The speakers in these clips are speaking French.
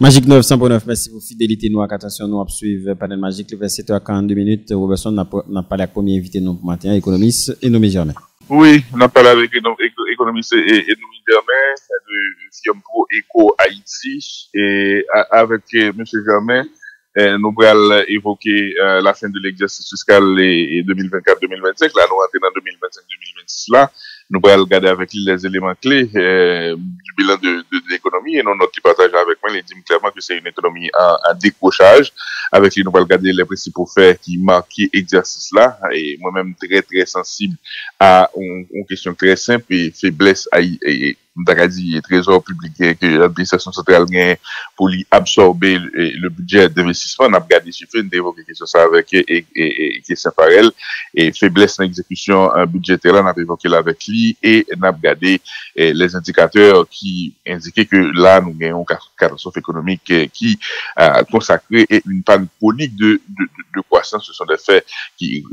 Magique 900.9, merci pour fidélité. Nous, attention, nous suivre panel Magique, le 7h42 minutes. Robertson n'a pas la première invité nous pour matin, économiste et nous Germain. Oui, on a parlé avec économiste et nous Germain de firme Pro Eco Haïti et avec M. Germain, nous allons évoquer la fin de l'exercice fiscal 2024-2025. Là, nous rentrons dans 2025-2026 là. Nous allons regarder avec lui les éléments clés du bilan de l'économie et notre qui partage avec moi, il dit clairement que c'est une économie en décrochage. Avec lui, nous allons regarder les principaux faits qui marquent l'exercice là et moi-même très très sensible à une question très simple et faiblesse et trésor public que l'administration centrale gagne pour lui absorber le budget d'investissement. On a regardé chiffres, on a évoqué quelque chose avec et question par elle et faiblesse dans l'exécution budgétaire, on a évoqué là avec lui et on a regardé les indicateurs qui indiquaient que là nous gagnons une catastrophe économique qui consacrée et une panne chronique de croissance. Ce sont des faits qui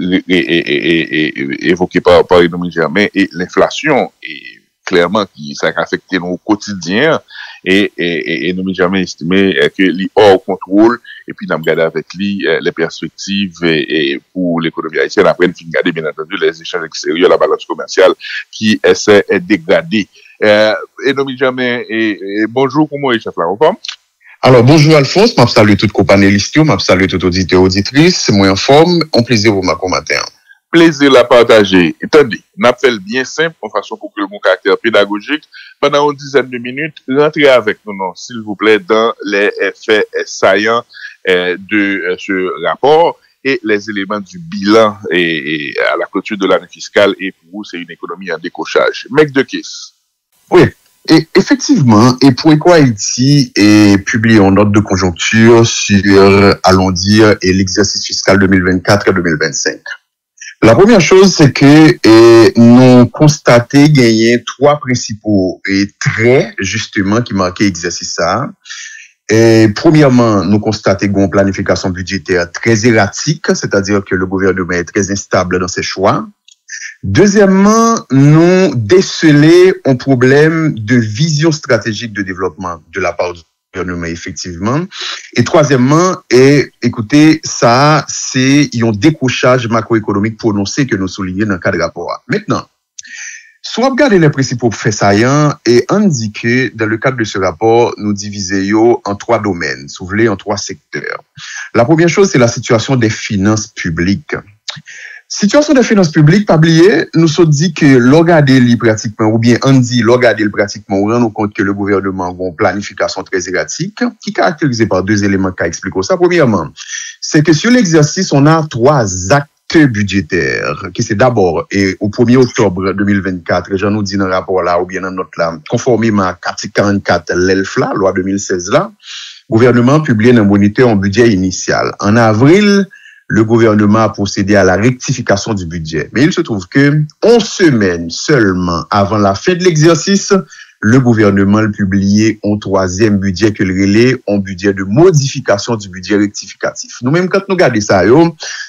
évoqués par Économie Germain et l'inflation et clairement qui ça a affecté nos quotidiens et nous jamais estimé que li hors contrôle et puis nous regardé avec lui les perspectives et pour l'économie haïtienne après nous regarder bien entendu les échanges extérieurs, la balance commerciale qui essaie de dégrader et nous jamais et bonjour comment est chef là en forme. Alors bonjour Alphonse, m'a salué toute co-panélistes, m'a salué tout auditeur auditrice, moi en forme, un plaisir pour ma commentaire. Plaisir la partager. Attendez, n'a fait bien simple en façon pour que le bon caractère pédagogique pendant une dizaine de minutes rentrez avec nous non s'il vous plaît dans les faits saillants de ce rapport et les éléments du bilan et à la clôture de l'année fiscale et pour vous c'est une économie en décochage. Mec de caisse. Oui. Et effectivement, et pour Eco Haïti est publié en note de conjoncture sur, allons dire, l'exercice fiscal 2024 et 2025. La première chose, c'est que nous constatons gagner trois principaux traits, justement, qui marquaient l'exercice ça. Et premièrement, nous constatons une planification budgétaire très erratique, c'est-à-dire que le gouvernement est très instable dans ses choix. Deuxièmement, nous décelons un problème de vision stratégique de développement de la part du gouvernement, effectivement. Et troisièmement, écoutez, ça, c'est un décrochage macroéconomique prononcé que nous soulignons dans le cadre rapport. Maintenant, si on regarde les principaux faits saillants et indiqués dans le cadre de ce rapport, nous divisons en trois domaines, si vous voulez, en trois secteurs. La première chose, c'est la situation des finances publiques. Situation des finances publiques, pas oublier, nous sommes dit que l'orgadé pratiquement, ou bien on dit l'orgadé pratiquement, on rend nous compte que le gouvernement a une planification très erratique, qui est caractérisée par deux éléments qui expliquent ça. Premièrement, c'est que sur l'exercice, on a trois actes budgétaires, qui c'est d'abord, et au 1er octobre 2024, j'en nous dis dans le rapport là, ou bien dans notre là, conformément à 44 l'ELF là, loi 2016 là, le gouvernement publie un moniteur en budget initial. En avril, le gouvernement a procédé à la rectification du budget. Mais il se trouve que 11 semaines seulement avant la fin de l'exercice, le gouvernement a publié un troisième budget que le relais, un budget de modification du budget rectificatif. Nous-mêmes, quand nous regardons ça,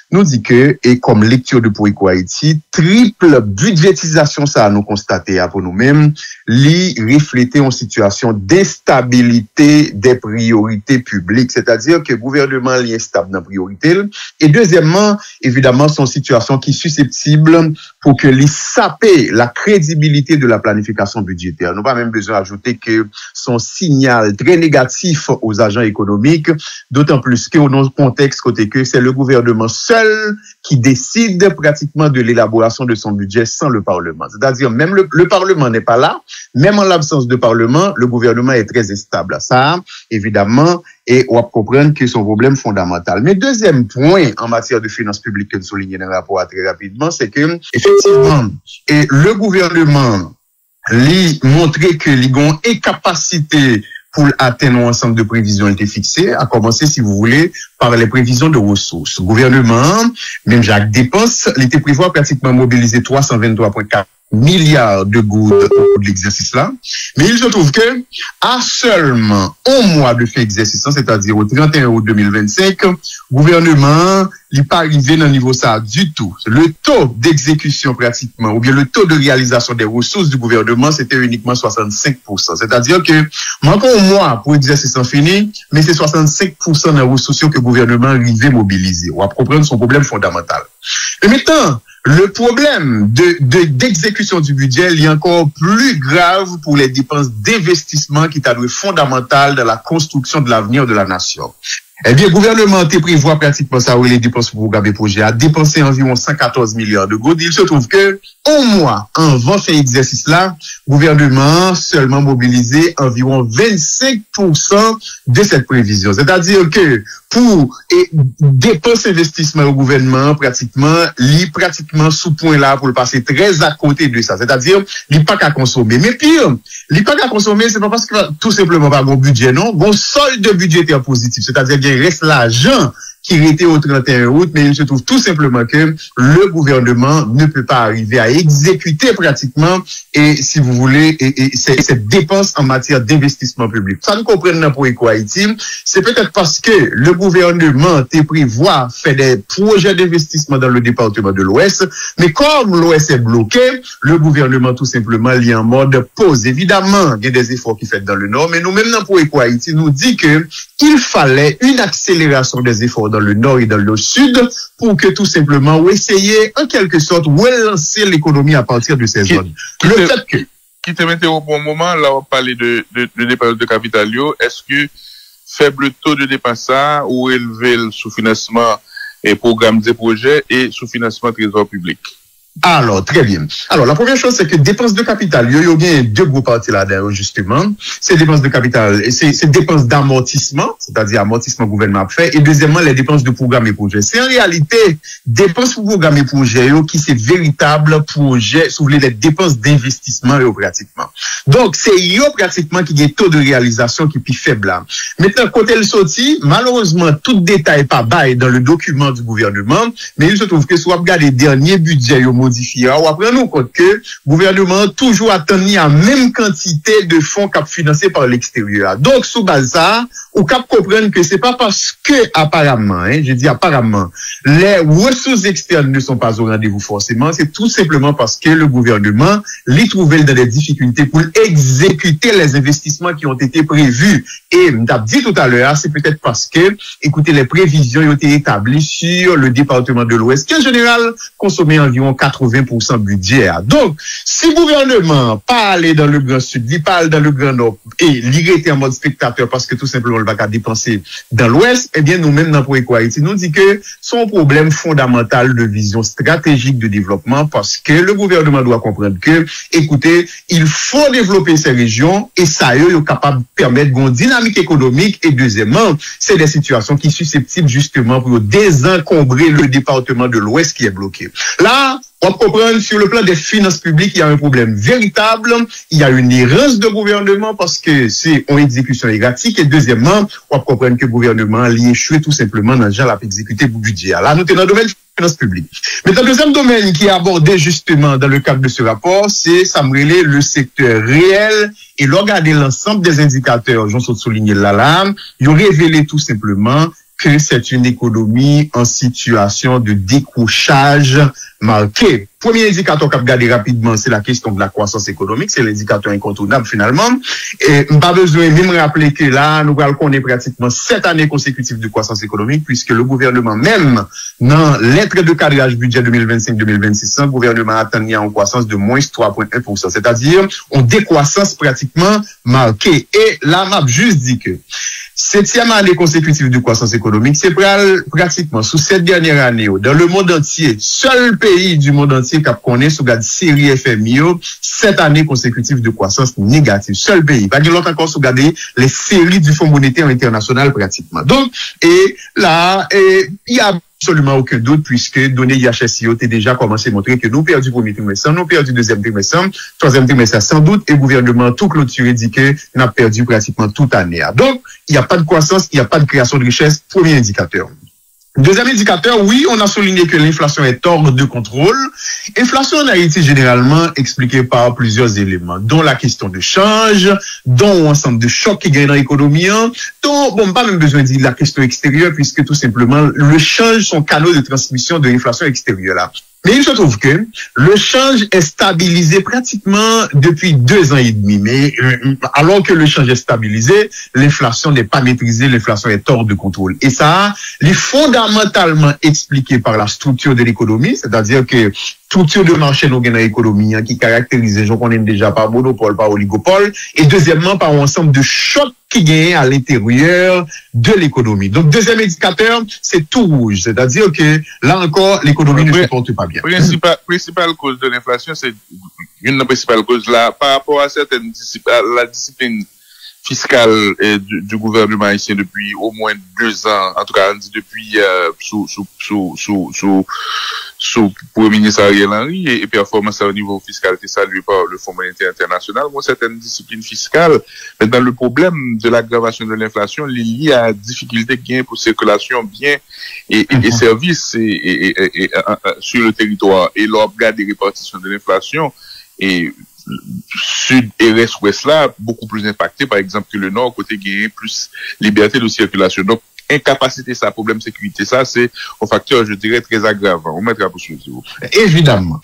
nous dit que, et comme lecture de Pour Eco Haïti, triple budgétisation, ça nous constaté pour nous-mêmes, li refléter une situation d'instabilité des priorités publiques, c'est-à-dire que le gouvernement est instable dans la priorité. Et deuxièmement, évidemment, son situation qui est susceptible pour que li saper la crédibilité de la planification budgétaire. Nous pas même besoin d'ajouter que son signal très négatif aux agents économiques, d'autant plus que dans le contexte côté que c'est le gouvernement seul qui décide pratiquement de l'élaboration de son budget sans le Parlement. C'est-à-dire même le Parlement n'est pas là, même en l'absence de Parlement, le gouvernement est très instable. Ça, évidemment, et on va comprendre que c'est un problème fondamental. Mais deuxième point en matière de finances publiques que nous soulignons dans le rapport très rapidement, c'est que, effectivement, et le gouvernement lui montrer que les ont incapacité pour atteindre l'ensemble de prévisions été fixées, à commencer, si vous voulez, par les prévisions de ressources. Le gouvernement, même Jacques Dépense, il était prévu pratiquement mobiliser 323,4 milliards de gouttes au cours de l'exercice là. Mais il se trouve que, à seulement un mois de fait exercice, c'est-à-dire au 31 août 2025, le gouvernement n'est pas arrivé dans le niveau ça du tout. Le taux d'exécution pratiquement, ou bien le taux de réalisation des ressources du gouvernement, c'était uniquement 65%. C'est-à-dire que, encore un mois pour exercice en fini, mais c'est 65% des ressources que le gouvernement arrivait mobiliser. On va comprendre son problème fondamental. Et maintenant, le problème d'exécution du budget est encore plus grave pour les dépenses d'investissement qui est fondamental dans la construction de l'avenir de la nation. Eh bien, le gouvernement prévoit pratiquement ça, où les dépenses pour programme et projet a dépensé environ 114 milliards de gouttes. Il se trouve que, au mois, avant fait exercice là, le gouvernement seulement mobilisé environ 25% de cette prévision. C'est-à-dire que, pour dépenses investissement au gouvernement, pratiquement sous point là pour le passer très à côté de ça. C'est-à-dire, il n'y a pas qu'à consommer. Mais pire, il n'y a pas qu'à consommer, c'est pas parce que tout simplement pas bon budget, non. Bon solde budgétaire positif. C'est-à-dire qu'il reste l'argent qui était au 31 août, mais il se trouve tout simplement que le gouvernement ne peut pas arriver à exécuter pratiquement, et si vous voulez, cette dépense en matière d'investissement public. Ça nous comprenne pour Eco-Haïti, c'est peut-être parce que le gouvernement prévoit faire des projets d'investissement dans le département de l'Ouest, mais comme l'Ouest est bloqué, le gouvernement tout simplement est en mode pause. Évidemment, il y a des efforts qui sont faits dans le Nord, mais nous-mêmes, pour Eco-Haïti, nous dit que il fallait une accélération des efforts dans le Nord et dans le Sud pour que tout simplement, ou essayer en quelque sorte, relancer l'économie à partir de ces zones. Le fait que... Qui te mettait au bon moment, là on parlait de dépenses de capitalio, est-ce que faible taux de dépense ou élevé le sous-financement et programme des projets et sous-financement trésor public? Alors, très bien. Alors, la première chose, c'est que dépenses de capital, il y a bien deux gros parties là-dedans, justement. C'est dépenses de capital, et c'est dépenses d'amortissement, c'est-à-dire amortissement gouvernement fait, et deuxièmement, les dépenses de programme et projet. C'est en réalité, dépenses pour programme et projet, qui c'est véritable projet, si vous voulez, les dépenses d'investissement, pratiquement. Donc, c'est pratiquement qui a un taux de réalisation qui est plus faible là. Maintenant, côté le sorti, malheureusement, tout détail pas bail dans le document du gouvernement, mais il se trouve que si on regarde les derniers budgets, modifié. On prend nous compte que le gouvernement toujours attend la même quantité de fonds cap financés par l'extérieur. Donc, sous base ça, on cap comprendre que c'est pas parce que apparemment, je dis apparemment, les ressources externes ne sont pas au rendez-vous forcément, c'est tout simplement parce que le gouvernement les trouvait dans des difficultés pour exécuter les investissements qui ont été prévus. Et m't'a dit tout à l'heure, c'est peut-être parce que, écoutez, les prévisions ont été établies sur le département de l'Ouest, qui en général consommait environ 80% budget. Donc, si le gouvernement pas aller dans le Grand Sud, il parle dans le Grand Nord, et il était en mode spectateur parce que tout simplement, il va pas dépenser dans l'Ouest, eh bien, nous-mêmes, dans Eco-Haïti, nous dit que son problème fondamental de vision stratégique de développement, parce que le gouvernement doit comprendre que, écoutez, il faut développer ces régions, et ça, eux, est capable de permettre une dynamique économique, et deuxièmement, c'est des situations qui sont susceptibles, justement, pour désencombrer le département de l'Ouest qui est bloqué. Là, on comprend sur le plan des finances publiques, il y a un problème véritable. Il y a une errance de gouvernement parce que c'est une exécution erratique. Et deuxièmement, on comprend que le gouvernement a échoué tout simplement dans le genre à exécuter le budget. Là, nous sommes dans le domaine des finances publiques. Mais dans le deuxième domaine qui est abordé justement dans le cadre de ce rapport, c'est, ça me relaie le secteur réel. Et regarder l'ensemble des indicateurs, j'en souligne là, ils ont révélé tout simplement que c'est une économie en situation de décrochage marqué. Premier indicateur qu'on va regarder rapidement, c'est la question de la croissance économique, c'est l'indicateur incontournable finalement. Et pas besoin même rappeler que là, nous allons connaître pratiquement 7 années consécutives de croissance économique, puisque le gouvernement, même dans lettre de cadrage budget 2025-2026, le gouvernement a atteint une croissance de moins 3,1%, c'est-à-dire une décroissance pratiquement marquée. Et là, m'a juste dit que 7e année consécutive de croissance économique, c'est pratiquement sous cette dernière année, dans le monde entier, seul pays du monde entier qui connaît sous la série FMI, 7 années consécutives de croissance négative. Seul pays. Pas que l'autre encore sous les séries du Fonds monétaire international pratiquement. Donc, et là, il y a absolument aucun doute puisque données IHSI ont déjà commencé à montrer que nous perdu premier trimestre, nous perdu deuxième trimestre, troisième trimestre sans doute, et le gouvernement tout clôturé dit que nous avons perdu pratiquement toute année. Donc, il n'y a pas de croissance, il n'y a pas de création de richesse, premier indicateur. Deuxième indicateur, oui, on a souligné que l'inflation est hors de contrôle. Inflation en Haïti, généralement, expliquée par plusieurs éléments, dont la question de change, dont un ensemble de chocs qui gagnent dans l'économie, dont, bon, pas même besoin de dire la question extérieure, puisque tout simplement, le change sont canaux de transmission de l'inflation extérieure là. Mais il se trouve que le change est stabilisé pratiquement depuis 2 ans et demi. Mais alors que le change est stabilisé, l'inflation n'est pas maîtrisée, l'inflation est hors de contrôle. Et ça, est fondamentalement expliqué par la structure de l'économie, c'est-à-dire que structure de marché dans l'économie qui caractérise, je connais déjà par monopole, par oligopole, et deuxièmement par un ensemble de chocs qui gagnent à l'intérieur de l'économie. Donc, deuxième indicateur, c'est tout rouge. C'est-à-dire que, là encore, l'économie ne se porte pas bien. Principale cause de l'inflation, c'est une des principales causes là, par rapport à certaines la discipline fiscale du gouvernement haïtien depuis au moins 2 ans, en tout cas, on dit depuis, sous Premier ministre Ariel Henry et performance au niveau fiscal qui est salué par le Fonds monétaire international, bon, certaines disciplines fiscales. Maintenant, le problème de l'aggravation de l'inflation est lié à la difficulté qu'il y a pour circulation biens et services sur le territoire. Et l'on regarde des répartitions de l'inflation et sud et ouest là, beaucoup plus impacté, par exemple, que le nord, côté qui a plus liberté de circulation. Donc, incapacité, ça, problème sécurité, ça, c'est un facteur, je dirais, très aggravant. On mettra pour suivre, s'il vous plaît. Évidemment,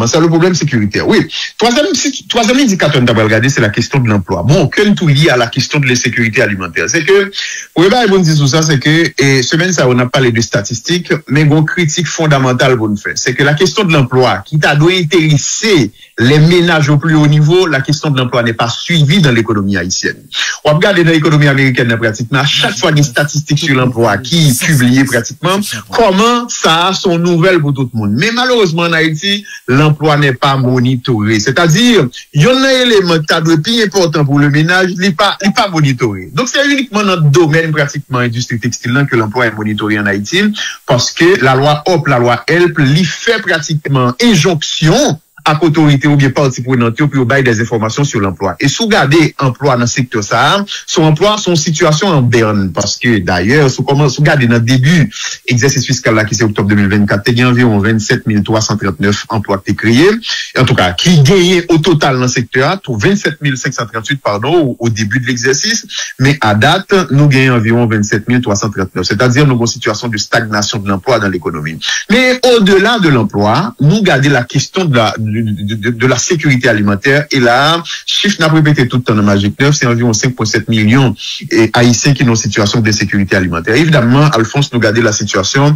c'est le problème sécuritaire. Oui. Troisième indicateur que nous avons regardé, c'est la question de l'emploi. Bon, que tout lié à la question de la sécurité alimentaire. C'est que, pour vous dire tout ça, c'est que, et semaine, ça, on a parlé de statistiques, mais une critique fondamentale, vous nous faites. C'est que la question de l'emploi, qui t'a doit intéresser les ménages au plus haut niveau, la question de l'emploi n'est pas suivie dans l'économie haïtienne. On regarde dans l'économie américaine, pratiquement, à chaque fois des statistiques sur l'emploi qui est publié pratiquement, comment ça a son nouvelle pour tout le monde. Mais malheureusement, en Haïti, l'emploi n'est pas monitoré. C'est-à-dire, il y a un élément qui est plus important pour le ménage, il n'est pas monitoré. Donc, c'est uniquement dans le domaine pratiquement industrie textile que l'emploi est monitoré en Haïti, parce que la loi HOP, la loi HELP, lui fait pratiquement injonction à autorité ou bien partie prenante pour bailler des informations sur l'emploi. Et sous garder emploi dans le secteur ça, son emploi, son situation en berne. Parce que d'ailleurs, sous garder dans le début, exercice fiscal là, qui c'est octobre 2024, il y a environ 27 339 emplois qui sont créés. En tout cas, qui gagnent au total dans le secteur, 27 538, pardon, au début de l'exercice. Mais à date, nous gagnons environ 27 339. C'est-à-dire, nous avons une situation de stagnation de l'emploi dans l'économie. Mais au-delà de l'emploi, nous gardons la question de la sécurité alimentaire. Et là, chiffre n'a pas répété tout le temps dans Magic 9, c'est environ 5,7 millions haïtiens qui sont en situation de sécurité alimentaire. Évidemment, Alphonse nous gardait la situation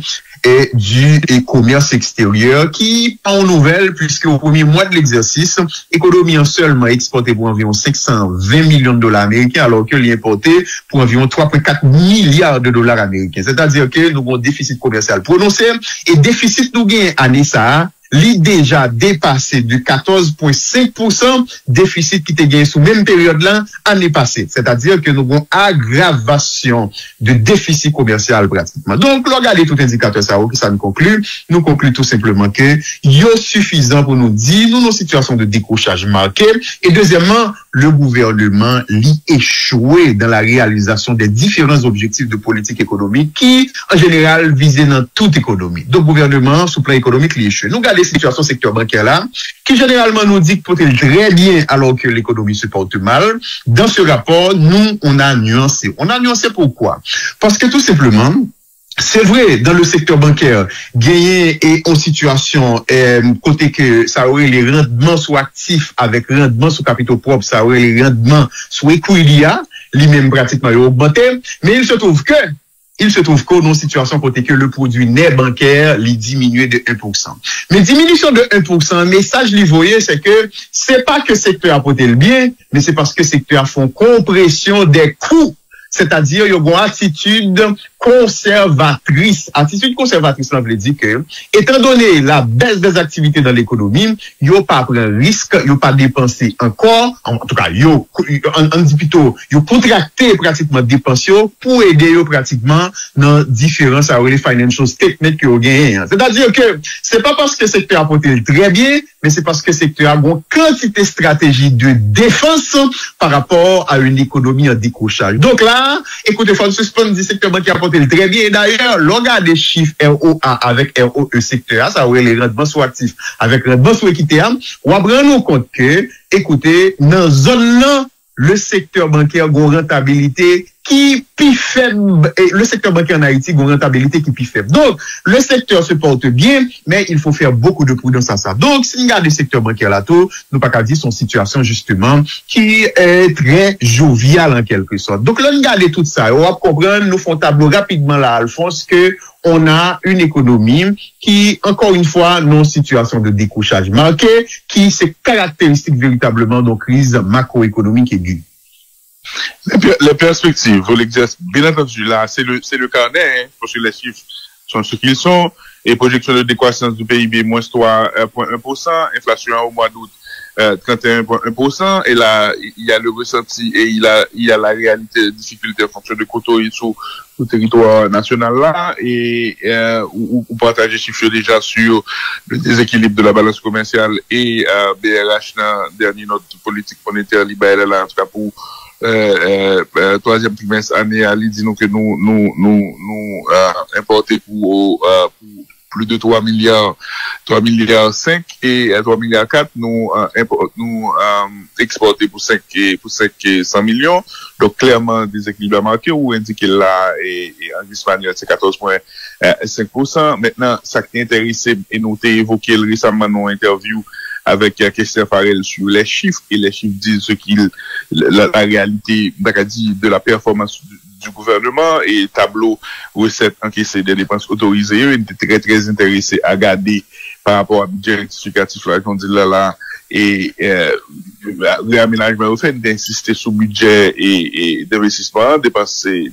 du commerce extérieur qui, pas en nouvelle, puisque au premier mois de l'exercice, l'économie en seulement exporté pour environ 520 millions de dollars américains, alors que l'importé pour environ 3,4 milliards de dollars américains. C'est-à-dire que nous avons un déficit commercial prononcé et déficit nous gagne année ça, l'est déjà dépassé de 14,5% déficit qui était gagné sous même période là année passée. C'est-à-dire que nous avons aggravation de déficit commercial pratiquement. Donc, regardez tout indicateur ça nous conclut. Nous conclut tout simplement que il est suffisant pour nous dire nous, nos situations de décrochage marquées. Et deuxièmement, le gouvernement l'y échoué dans la réalisation des différents objectifs de politique économique qui, en général, visaient dans toute économie. Donc, le gouvernement, sous plan économique, l'y échoué. Nous regardons les situations secteur bancaire là, qui généralement nous dit que peut-être très bien alors que l'économie se porte mal. Dans ce rapport, nous, on a nuancé. On a nuancé pourquoi? Parce que tout simplement, c'est vrai, dans le secteur bancaire, gagner et en situation, côté que ça aurait les rendements sous actifs avec rendements sous capitaux propres, ça aurait les rendements sous équilibre, lui-même pratiquement augmenté, mais il se trouve qu'on est en situation côté que le produit net bancaire, il diminue de 1%. Mais diminution de 1%, message lui voyez, c'est que c'est pas que le secteur a porté le bien, mais c'est parce que le secteur a fait compression des coûts. C'est-à-dire, il y a une attitude conservatrice. Attitude conservatrice, ça veut dire que, étant donné la baisse des activités dans l'économie, il n'y a pas pris un risque, il n'y a pas dépensé encore, en tout cas, il y a contracté pratiquement des pensions pour aider pratiquement dans différents financial statements que vous gagnez. C'est-à-dire que, c'est pas parce que le secteur a porté très bien, mais c'est parce que le secteur a une quantité de stratégie de défense par rapport à une économie en décrochage. Donc là, écoutez, il faut suspendre du secteur bancaire à porter développé très bien. Et d'ailleurs, l'on regarde des chiffres ROA avec ROE secteur, ça aurait les rendements sous actifs avec rendements sous équité, on va prendre compte que, écoutez, dans zone là, le secteur bancaire a une rentabilité qui plus faible, et le secteur bancaire en Haïti a une rentabilité qui plus faible. Donc, le secteur se porte bien, mais il faut faire beaucoup de prudence à ça. Donc, si on regarde le secteur bancaire là, tout, nous pas qu'à dire son situation, justement, qui est très joviale en quelque sorte. Donc, là, on regarde tout ça, on va comprendre, nous font tableau rapidement là, Alphonse, que on a une économie qui, encore une fois, non situation de décrochage marqué, qui c'est caractéristique véritablement de crise macroéconomique aiguë. Les perspectives, vous l'exercez, bien entendu, là, c'est le carnet, hein, parce que les chiffres sont ce qu'ils sont, et projection de décroissance du PIB, moins 3,1%, inflation au mois d'août, 31,1%, et là, il y a le ressenti, et il y a la réalité, difficulté en fonction de côté sur le territoire national là, et, ou partager chiffres déjà sur le déséquilibre de la balance commerciale et, BRH, dernier note politique monétaire libérale, là, en tout cas pour, troisième trimestre année, il dit nous que nous importer pour plus de 3 milliards 5 et 3 milliards 4 nous exporter pour 5 et 100 millions. Donc clairement déséquilibre marqué ou indiqué là et en espagnol c'est 14,5%. Maintenant ça qui intéresse et nous t'ai évoqué récemment dans une interview avec Christian Farel sur les chiffres, et les chiffres disent ce qu'il, la réalité, de la performance du gouvernement et tableau recettes encaissées des dépenses autorisées. Il était très, très intéressé à garder par rapport à budget rectificatif, là, qu'on dit là, et, réaménagement au fait d'insister sur budget et d'investissement, dépenses et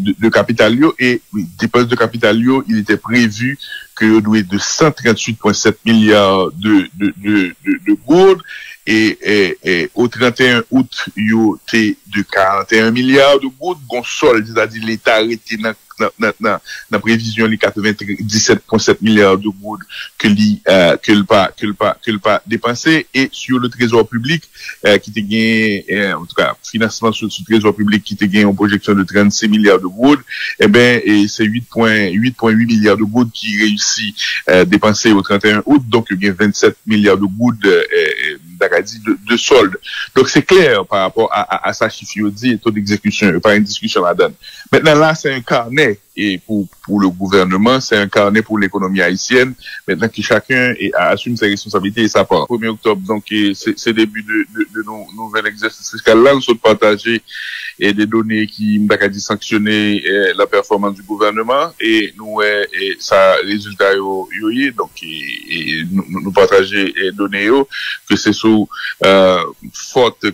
de capital, et oui, dépenses de capital, il était prévu que doit être de 138,7 milliards de gourdes, et au 31 août, il y a de 41 milliards de gourdes, gon solde, c'est-à-dire l'État arrêté dans prévision les 97,7 milliards de gourdes que le pas dépensé, et sur le trésor public, qui te gagne, en tout cas, financement sur le trésor public qui te gagne en projection de 36 milliards de gourdes, et c'est 8,8 milliards de gourdes qui réussit, dépenser au 31 août, donc il y a 27 milliards de gourdes, de solde. Donc c'est clair par rapport à sa chiffre dit taux d'exécution, pas une discussion là-dedans. Maintenant là c'est un carnet et pour le gouvernement, c'est un carnet pour l'économie haïtienne. Maintenant que chacun assume ses responsabilités et sa part. 1er octobre, donc c'est début de nos nouvel exercice fiscal là, nous sommes partagés et des données qui m'ont dit sanctionner la performance du gouvernement et nous et ça résultat donc nous partager et données que c'est sous forte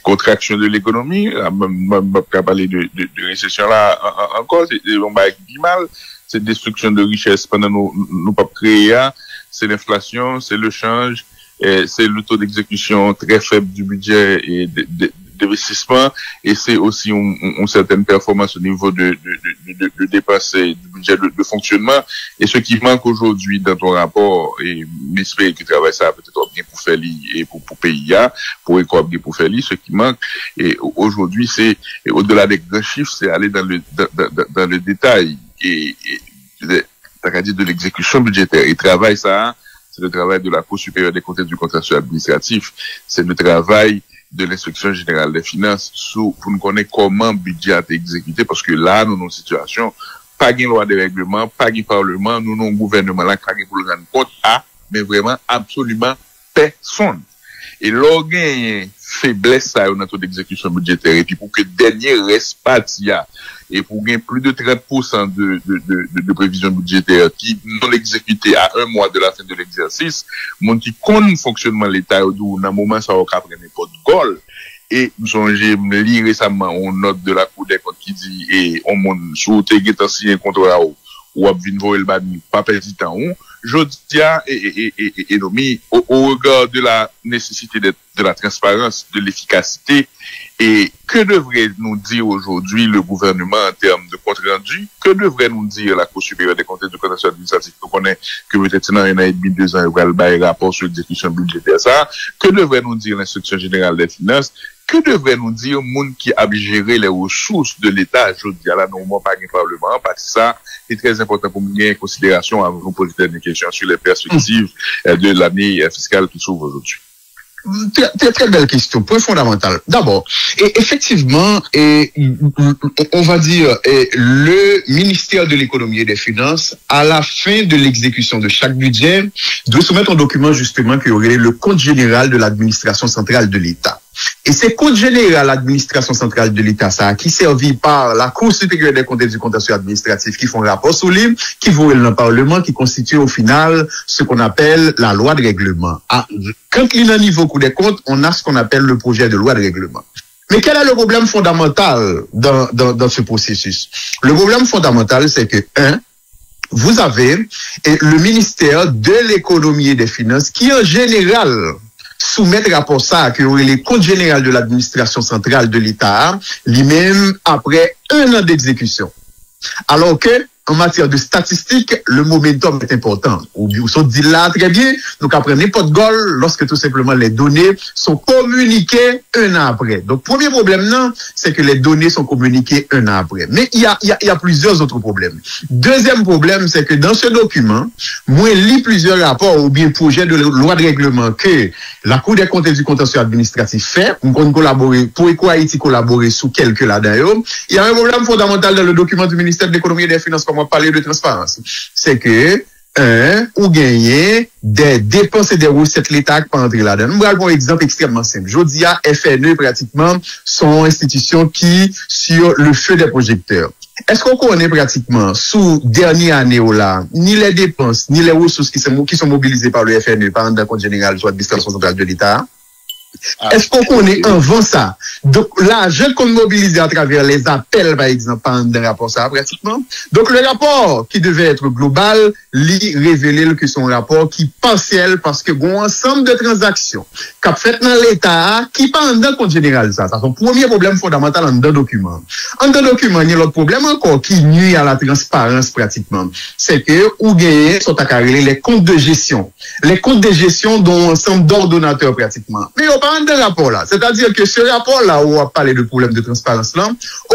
contraction de l'économie, même pas parler de récession là encore, c'est mal, c'est destruction de richesse pendant nous pas créer, c'est l'inflation, c'est le change, c'est le taux d'exécution très faible du budget et d'investissement, et c'est aussi une certaine performance au niveau de dépenses du budget de fonctionnement, et ce qui manque aujourd'hui dans ton rapport, et j'espère que travail ça peut-être bien pour faire et pour PIA, pour bien pour faire ce qui manque, et aujourd'hui c'est, au-delà des grands chiffres, c'est aller dans le détail, et de l'exécution budgétaire, et travail ça, c'est le travail de la Cour supérieure des comptes et du contentieux administratif, c'est le travail de l'inspection générale des finances pour nous connaître comment le budget a été exécuté, parce que là, nous avons une situation, pas de loi de règlement, pas de parlement, nous avons un gouvernement là qui pour le rendre compte mais vraiment absolument personne. Et l'organe faiblesse ça dans notre exécution budgétaire, et puis pour que dernier reste parti et pour gagner plus de 30% de prévision budgétaire qui non exécutée à un mois de la fin de l'exercice, mon qui connaît fonctionnement l'État dans un moment ça va prendre n'importe goal. Et j'ai lu récemment une note de la Cour des comptes qui dit et on monte sous tes signé un contrat ou à venir le bad pas perdre temps. Je dis et nommé au regard de la nécessité de la transparence, de l'efficacité Et que devrait nous dire aujourd'hui le gouvernement en termes de compte rendu? Que devrait nous dire la Cour supérieure des comptes et du contentieux administratif? Nous connaissons que peut-être dans un an et demi, 2 ans, il va le rapport sur l'exécution budgétaire. Ça. Que devrait nous dire l'instruction générale des finances? Que devrait nous dire monde qui a géré les ressources de l'État? Je dis à la non, pas un parlement, parce que ça, c'est très important pour nous en considération avant de nous poser des questions sur les perspectives de l'année fiscale qui s'ouvre aujourd'hui. Très belle question, point fondamental. D'abord, effectivement, on va dire, le ministère de l'économie et des finances, à la fin de l'exécution de chaque budget, doit soumettre un document justement qui aurait le compte général de l'administration centrale de l'État. Et ces comptes généraux à l'administration centrale de l'État, ça, qui servi par la Cour supérieure des comptes et du contentieux administratif, qui font rapport sur lui, qui vont dans le Parlement, qui constitue au final ce qu'on appelle la loi de règlement. Quand il est au niveau Cour des comptes, on a ce qu'on appelle le projet de loi de règlement. Mais quel est le problème fondamental dans ce processus? Le problème fondamental, c'est que, vous avez le ministère de l'économie et des finances qui, en général, soumettre rapport ça que les comptes généraux de l'administration centrale de l'État, lui-même après 1 an d'exécution. Alors que, en matière de statistiques, le momentum est important. Ou on dit là très bien, donc après n'importe goal, lorsque tout simplement les données sont communiquées 1 an après. Donc, premier problème, non, c'est que les données sont communiquées 1 an après. Mais il y a plusieurs autres problèmes. Deuxième problème, c'est que dans ce document, moi, lis plusieurs rapports ou bien projets de loi de règlement que la Cour des comptes et du contentieux administratif fait, on collaborer, pour Haïti collaborer sous quelques là-dedans. Il y a un problème fondamental dans le document du ministère de l'économie et des finances, on va parler de transparence. C'est que, ou gagner des dépenses et des recettes l'État qui pas entrer là-dedans. Nous allons un exemple extrêmement simple. Je dis à FNE, pratiquement, sont institutions qui, sur le feu des projecteurs. Est-ce qu'on connaît pratiquement, sous dernière année ou là, ni les dépenses, ni les ressources qui sont mobilisées par le FNE, par un compte général, soit l'administration centrale de l'État? Est-ce qu'on connaît avant ça? Donc, l'argent qu'on mobilise à travers les appels, par exemple, par un rapport ça, pratiquement. Donc, le rapport qui devait être global, lui révélait que son rapport qui partiel parce que bon ensemble de transactions qu'a fait dans l'État, qui pas dans le compte général ça. C'est son premier problème fondamental en deux documents. En deux documents, il y a l'autre problème encore qui nuit à la transparence pratiquement. C'est que, ou gagner, sont à carrer les comptes de gestion. Les comptes de gestion dont ensemble d'ordonnateurs pratiquement. Mais pas de rapport là. C'est-à-dire que ce rapport-là, où on va parler de problème de transparence là,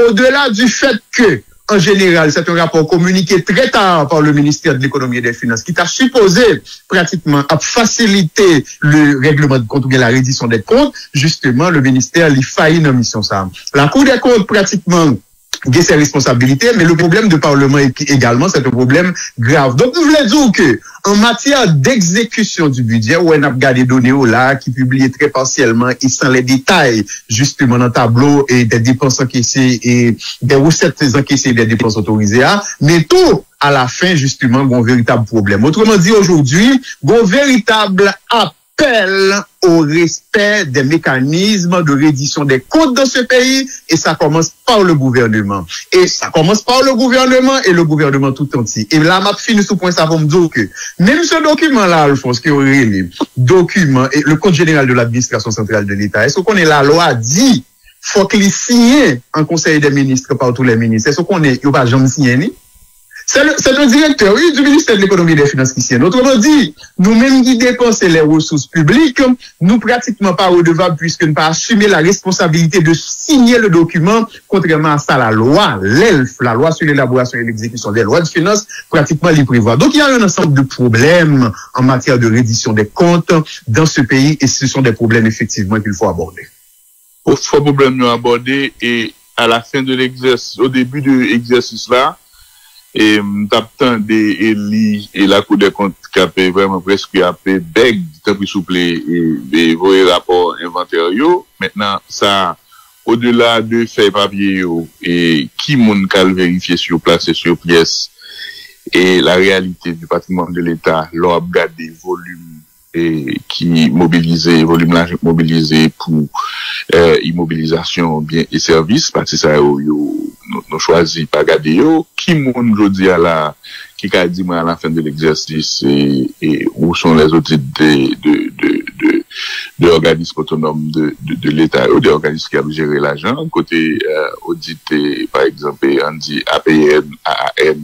au-delà du fait que, en général, c'est un rapport communiqué très tard par le ministère de l'économie et des finances, qui t'a supposé pratiquement à faciliter le règlement de compte ou bien la reddition des comptes, justement, le ministère lui faillit dans mission ça. La Cour des comptes, pratiquement, a ses responsabilités, mais le problème de Parlement également, c'est un problème grave. Donc, nous voulons dire que, en matière d'exécution du budget, où on a regardé des données là, qui publient très partiellement et sans les détails, justement, dans le tableau et des dépenses encaissées et des recettes encaissées et des dépenses autorisées, mais tout, à la fin, justement, un véritable problème. Autrement dit, aujourd'hui, un véritable appel au respect des mécanismes de reddition des comptes dans ce pays, et ça commence par le gouvernement. Et ça commence par le gouvernement et le gouvernement tout entier. Et là, m'a fini ce point, ça va me dire que même ce document-là, Alphonse, qui aurait le document et le compte général de l'administration centrale de l'État, est-ce qu'on est la loi dit, faut qu'il signe en conseil des ministres par tous les ministres? Est-ce qu'on est, il n'y a pas jamais signé? C'est le directeur, oui, du ministère de l'économie et des finances qui signe. Autrement dit, nous-mêmes qui dépensons les ressources publiques, nous pratiquement pas redevables puisque nous pas assumer la responsabilité de signer le document, contrairement à ça, la loi, l'ELF, la loi sur l'élaboration et l'exécution des lois de finances, pratiquement les prévoit. Donc, il y a un ensemble de problèmes en matière de reddition des comptes dans ce pays et ce sont des problèmes effectivement qu'il faut aborder. Il faut problème à aborder et à la fin de l'exercice, au début de l'exercice là, et t'attends des et la Cour des comptes qui a fait vraiment presque a fait beg tant plus souple et voyer rapport inventaire yo. Maintenant ça au-delà de faire papier yo et qui moun kal vérifier sur place et sur pièce et la réalité du patrimoine de l'État l'on a regardé volume et qui mobilisé volume là mobilisé pour immobilisation bien et services parce que ça nous choisi pas garder yo qui moun jodi à la qui a dit moi à la fin de l'exercice et où sont les autres des organismes autonomes de l'État, ou des organismes qui ont géré l'argent, côté audité, par exemple, on dit APN, AAN,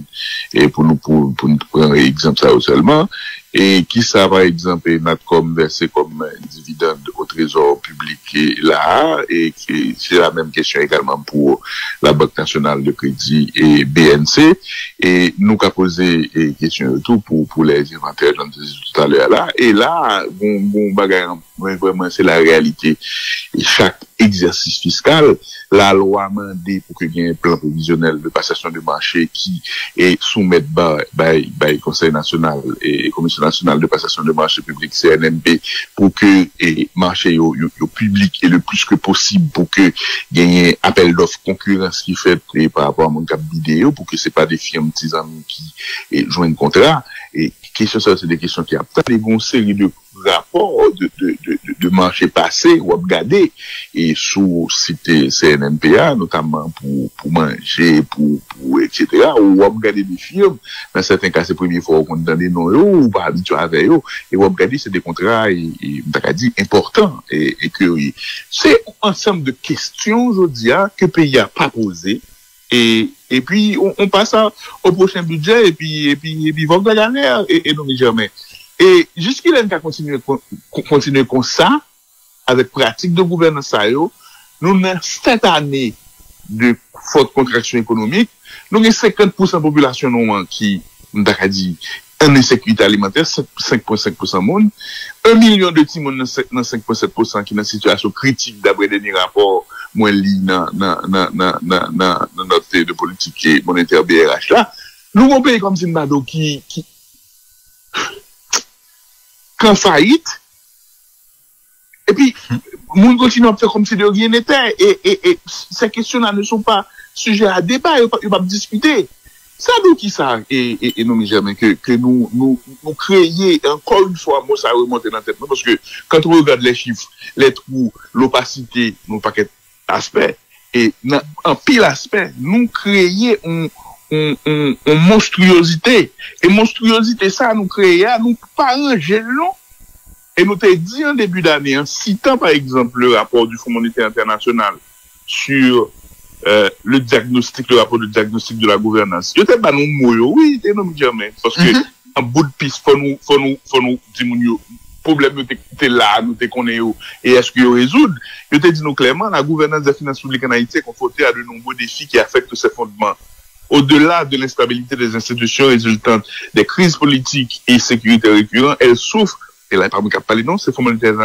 et pour nous prendre exemple ça seulement, et qui ça, par exemple, n'a comme versé comme dividende au trésor public là, et qui c'est la même question également pour la Banque nationale de crédit et BNC, et nous qu'a posé question tout pour les inventaires, j'en disais tout à l'heure là, et là, bon bagarre, vraiment, c'est la réalité. Et chaque exercice fiscal, la loi mandé pour qu'il y ait un plan provisionnel de passation de marché qui est soumis par le Conseil national et Commission nationale de passation de marché public CNMP pour que le marché au public est le plus que possible pour que il y ait un appel d'offres concurrence qui fait par rapport à mon cap vidéo pour que c'est pas des firmes petits amis qui jouent un contrat. Et question ça, c'est des questions qui a une série de rapports de marché passé ou regardé et sous site CNMPA notamment pour manger pour etc. ou regarder des firmes dans certains cas c'est première fois qu'on entend des noms ou pas habitué avec eux et regarder c'est des contrats et dit importants et que c'est un ensemble de questions aujourd'hui que pays a pas posé. Et puis, on passe au prochain budget, et puis, va la galère, et non, mais jamais. Et jusqu'il a continué comme ça, avec pratique de gouvernance, nous avons 7 années de forte contraction économique, nous avons 50% de la population qui, nous avons dit, en insécurité alimentaire, 5,5% monde, 1 million de petits monde dans 5,7% qui est dans une situation critique d'après les derniers rapports moins liés dans notre de politique monétaire BRH là. Nous, on paye comme Zimbabwe qui en faillite. Et puis, nous continuons à faire comme si de rien n'était. Et ces questions-là ne sont pas sujets à débat, ils ne peuvent pas discuter. Ça nous qui ça, et non, mais jamais que nous créions, encore une fois, moi, ça remonte dans la tête, parce que quand on regarde les chiffres, les trous, l'opacité, nos paquets d'aspects, et en pile aspect, nous créions une monstruosité. Et monstruosité, ça, nous créions, nous pas un gélon. Et nous t'ai dit en début d'année, en citant par exemple le rapport du Fonds monétaire international sur le rapport de diagnostic de la gouvernance. Je t'ai pas nous moyo, oui, t'es non jamais. Parce que, en bout de piste, faut nous dire, problème, t'es là, nous t'es connaît, et est-ce qu'il y a résoudre? Je t'ai dit nous clairement, la gouvernance des finances publiques en Haïti est confrontée à de nombreux défis qui affectent ses fondements. Au-delà de l'instabilité des institutions résultantes des crises politiques et sécuritaires récurrentes, elle souffre, et là, parmi parler non, c'est Fonds monétaire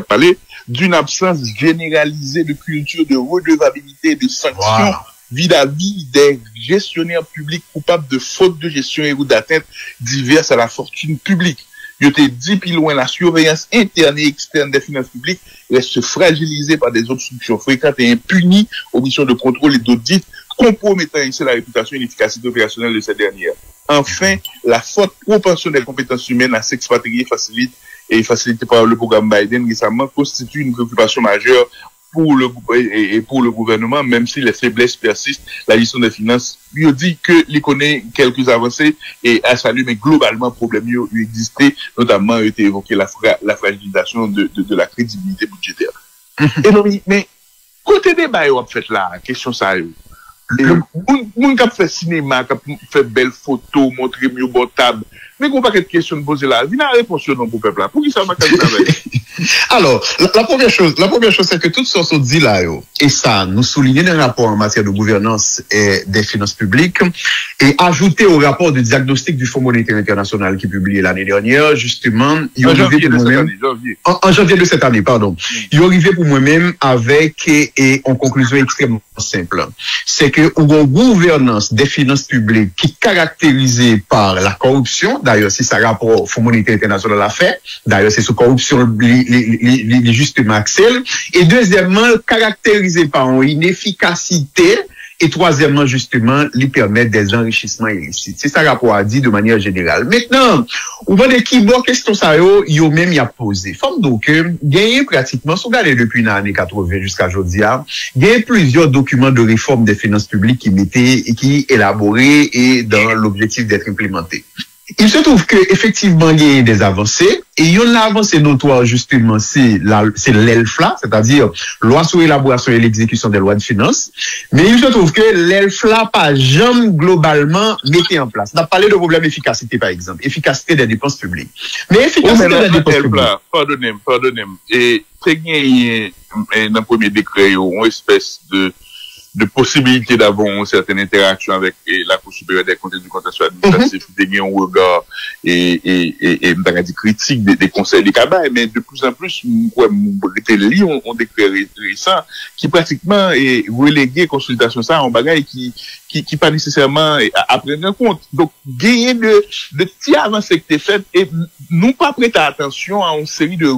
parler d'une absence généralisée de culture de redevabilité et de sanctions vis-à-vis des gestionnaires publics coupables de fautes de gestion et ou d'atteintes diverses à la fortune publique. Je te dis, plus loin, la surveillance interne et externe des finances publiques reste fragilisée par des obstructions fréquentes et impunies aux missions de contrôle et d'audit, compromettant ainsi la réputation et l'efficacité opérationnelle de ces dernières. Enfin, la forte propension des compétences humaines à s'expatrier facilitée par le programme Biden récemment constitue une préoccupation majeure pour le gouvernement, même si les faiblesses persistent. La gestion des finances lui dit que les connaît quelques avancées et à saluer, mais globalement, problème lui existait, notamment a été évoqué la fragilisation de la crédibilité budgétaire. Et non, mais côté débat, en fait, là, question ça, moun k'ap fait cinéma, k'ap fait belle photo, montrer mieux bon table. Mais qu'on pas quelque question de poser là. Vina réponse non pour peuple là. Pour qui ça m'a Alors, la première chose, c'est que tout ce qu'on se dit là, et ça, nous soulignons dans le rapport en matière de gouvernance et des finances publiques, et ajouter au rapport de diagnostic du Fonds monétaire international qui est publié l'année dernière, justement, il arrivé pour moi-même, en janvier de cette année, pardon. Il arrivé pour moi-même avec, et en conclusion extrêmement simple. C'est que, une gouvernance des finances publiques qui est caractérisée par la corruption. D'ailleurs, c'est ça rapport au Fonds monétaire international a fait. D'ailleurs, c'est sous corruption, les justement Axel. Et deuxièmement, caractérisé par une inefficacité. Et troisièmement, justement, lui permettre des enrichissements illicites. C'est ça rapport a dit de manière générale. Maintenant, on va des keyboards, question ça, yo même y a posé. Forme donc, gagné pratiquement, si on regarde depuis l'année 80 jusqu'à aujourd'hui, il y a plusieurs documents de réforme des finances publiques qui élaborés et dans l'objectif d'être implémentés. Il se trouve que effectivement il y a des avancées et il y a une avancée notoire justement c'est l'ELFLA, c'est-à-dire loi sur l'élaboration et l'exécution des lois de finances, mais il se trouve que l'ELFLA pas jamais globalement mis en place. On a parlé de problème d'efficacité par exemple, efficacité des dépenses publiques. Mais efficacité des dépenses publiques. Pardonnez-moi. Et c'est gagné dans le premier décret une espèce de possibilité d'avoir une certaine interaction avec la Cour supérieure des comptes et du contentieux administratif, de gagner un regard et critique des conseils des cabas, mais de plus en plus, on décret récent qui pratiquement est relégué consultation ça en bagaille qui pas nécessairement à prendre en compte. Donc, gagner de petits avancées que t'es faites et non pas prêter attention à une série de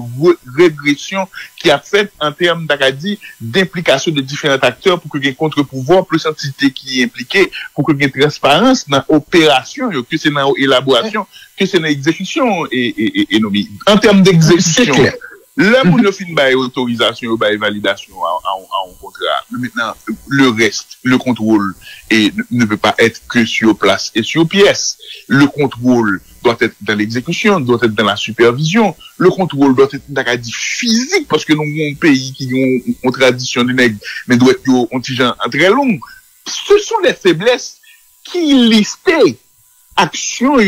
régressions qui a fait en termes d'implication de différents acteurs pour que les contre-pouvoirs plus entité qui est impliquée, pour que les transparence dans l'opération, que c'est dans l'élaboration, que c'est dans l'exécution et en termes d'exécution. Là, pour nous faire une autorisation ou une validation à un contrat. Maintenant, le reste, le contrôle, ne peut pas être que sur place et sur pièce. Le contrôle doit être dans l'exécution, doit être dans la supervision. Le contrôle doit être dans la physique, parce que nous avons un pays qui a une tradition de nègre, mais doit être un petit genre très long. Ce sont les faiblesses qui listent action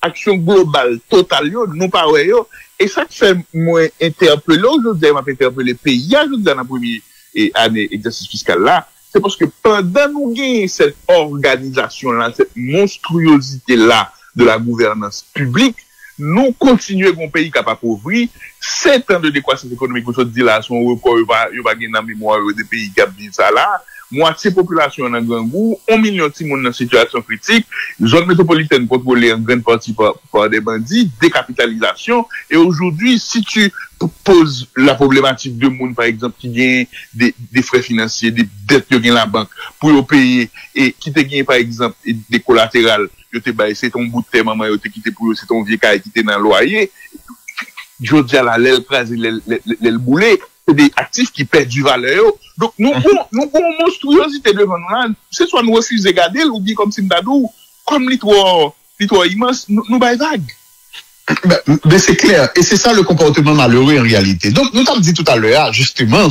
action globale, totale, non pas et ça fait moi interpeller, aujourd'hui, m'a interpellé le pays, dans la première année exercice fiscal là, c'est parce que pendant nous gagnons cette organisation là, cette monstruosité là de la gouvernance publique, nous continuons comme pays qui a pas pauvri, 7 ans de décroissance économique, vous dit là, son record, il va gagner dans la mémoire des pays qui ont ça là, moitié population dans grand goût, 1 million de personnes dans situation critique, zone métropolitaine contrôlée en grande partie par des bandits, décapitalisation, et aujourd'hui, si tu poses la problématique de monde, par exemple, qui gagne des frais financiers, des dettes que gagne la banque, pour payer, et qui te gagne, par exemple, des collatérales, c'est ton bout de terre, maman, te quitté pour c'est ton vieux qui quitté dans le loyer, je dis à la l'aile crase, l'aile boulet, c'est des actifs qui perdent du valeur. Donc, nous avons une monstruosité devant nous là. C'est soit nous refusons de garder, ou bien comme si nous comme l'histoire immense, nous baillons vague. Mais c'est clair. Et c'est ça le comportement malheureux en réalité. Donc, nous t'avons dit tout à l'heure, justement,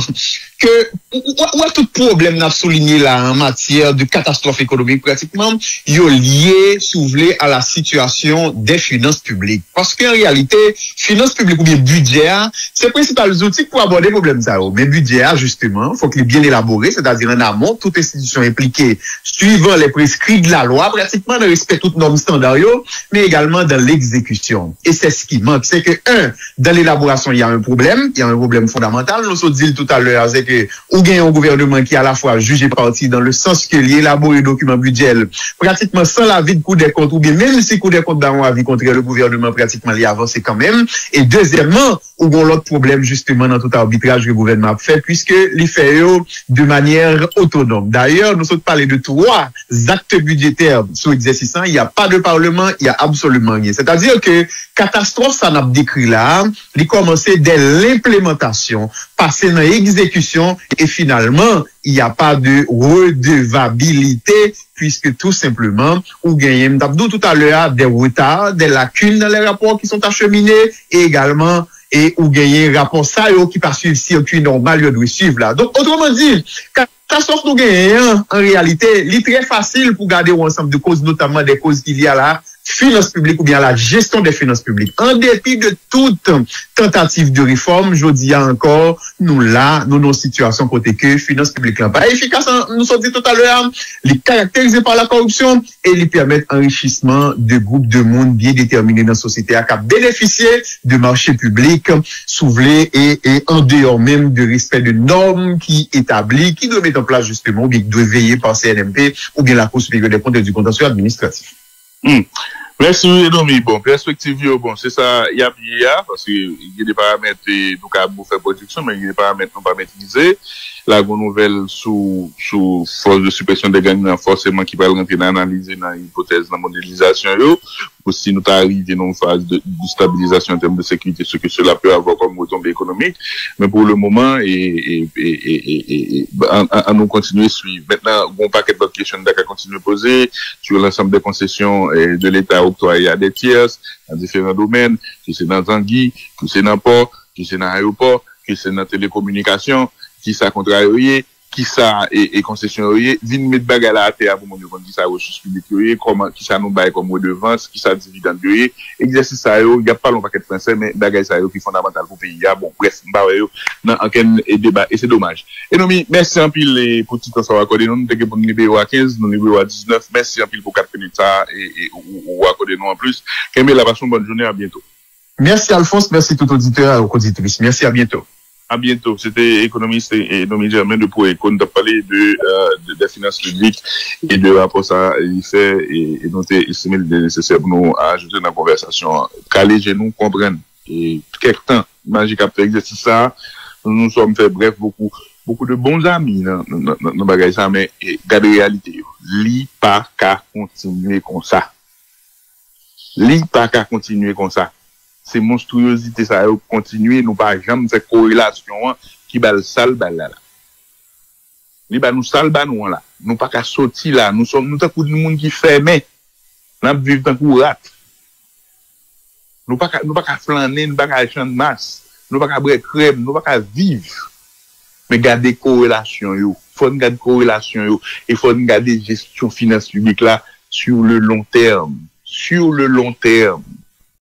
que, où est tout problème n'a souligné là en matière de catastrophe économique pratiquement, il est lié, soulevé à la situation des finances publiques. Parce qu'en réalité, finances publiques ou bien budget, c'est le principal outil pour aborder le problème ça. Mais budget, justement, faut qu'il est bien élaboré, c'est-à-dire en amont, toute institution impliquée, suivant les prescrits de la loi, pratiquement dans le respect de toutes normes standards, mais également dans l'exécution. Et c'est ce qui manque. C'est que, dans l'élaboration, il y a un problème fondamental. Nous avons dit tout à l'heure, c'est que, ou gagne un gouvernement qui est à la fois jugé parti dans le sens que élabore les documents budgétaires, pratiquement sans l'avis de Cour des comptes, ou bien même si Cour des comptes a un avis contre le gouvernement, pratiquement il avance quand même. Et deuxièmement, ou bon l'autre problème, justement, dans tout arbitrage que le gouvernement a fait, puisque les fait de manière autonome. D'ailleurs, nous sommes parlé de 3 actes budgétaires sous exercice, il n'y a pas de parlement, il n'y a absolument rien. C'est-à-dire que, catastrophe, ça n'a pas décrit là, il commençait dès l'implémentation, passer dans l'exécution, et finalement, il n'y a pas de redevabilité, puisque tout simplement, ou gagnez, m'abdou tout à l'heure, des retards, des lacunes dans les rapports qui sont acheminés, et également, et ou gagnez rapport ça, qui pas suivre circuit normal, il doit suivre là. Donc, autrement dit, catastrophe nous gagnons, en réalité, il est très facile pour garder un ensemble de causes, notamment des causes qu'il y a là, finances publiques ou bien la gestion des finances publiques. En dépit de toute tentative de réforme, je dis encore, nous nos situations côté que finances publiques là pas efficace, nous sommes dit tout à l'heure, les caractérisés par la corruption et les permettre enrichissement de groupes de monde bien déterminés dans la société à bénéficier de marchés publics soulevé et en dehors même de respect de normes qui établit, qui doit mettre en place justement, ou bien qui doit veiller par CNMP ou bien la Cour supérieure des comptes et du contentieux administratif. Merci, Edomi. Bon, perspective, bon, c'est ça, il y a, parce qu'il y a des paramètres, donc, à faire production, mais il y a des paramètres non pas maîtrisés. la bonne nouvelle sous force de suppression des gangs, forcément qui va rentrer dans l'analyse, dans l'hypothèse de modélisation, aussi nous arrivé dans une phase de stabilisation en termes de sécurité, ce que cela peut avoir comme retombée économique. Mais pour le moment, à nous continuer à suivre. Maintenant, bon paquet d'autres questions qu'à continuer à poser sur l'ensemble des concessions de l'État octroyées à des tiers, dans différents domaines, que c'est dans Tanguy, que c'est dans le port, que c'est dans l'aéroport, que c'est dans la télécommunication, qui ça contrarié, qui ça et concession vin mettre bagarre à terre pour mon qui ça ressources publiques comment qui ça nous bail comme redevance, qui ça dividende exercice ça il y a pas long paquet français mais bagarre ça qui fondamental pour pays bon bref dans aucun débat et c'est dommage et nous merci en pile pour tout ça accordé nous t'es pour numéro à 15 nous numéro à 19 merci en pile pour 4 minutes ça et ou accorder nous en plus qu'aimer la passion bonne journée à bientôt. Merci Alphonse, merci tout auditeur et auditrice. Merci, à bientôt. À bientôt. C'était économiste et Nomi Germain de Poéco. On a parlé des finances publiques et de rapport ça, il fait et noter estimé le nécessaire pour nous à ajouter dans la conversation. Car les genoux comprennent. Et quelque temps, magique après exercice ça, nous sommes fait bref beaucoup de bons amis dans bagage ça, mais regardez la réalité. Li pas qu'à continuer comme ça. Li pas qu'à continuer comme ça. C'est monstruosité ça a continuer nous pas jamais cette corrélation qui bal sale bal là li ba nous sale ba nous là nous pas qu'à sortir là nous sommes nous tant que monde qui fermé n'a vivre tant que rat nous pas qu'à flâner nous pas qu'à champ de masse nous pas qu'à boire crème nous pas qu'à vivre mais garder corrélation yo faut garder corrélation yo et faut garder gestion finance publique là sur le long terme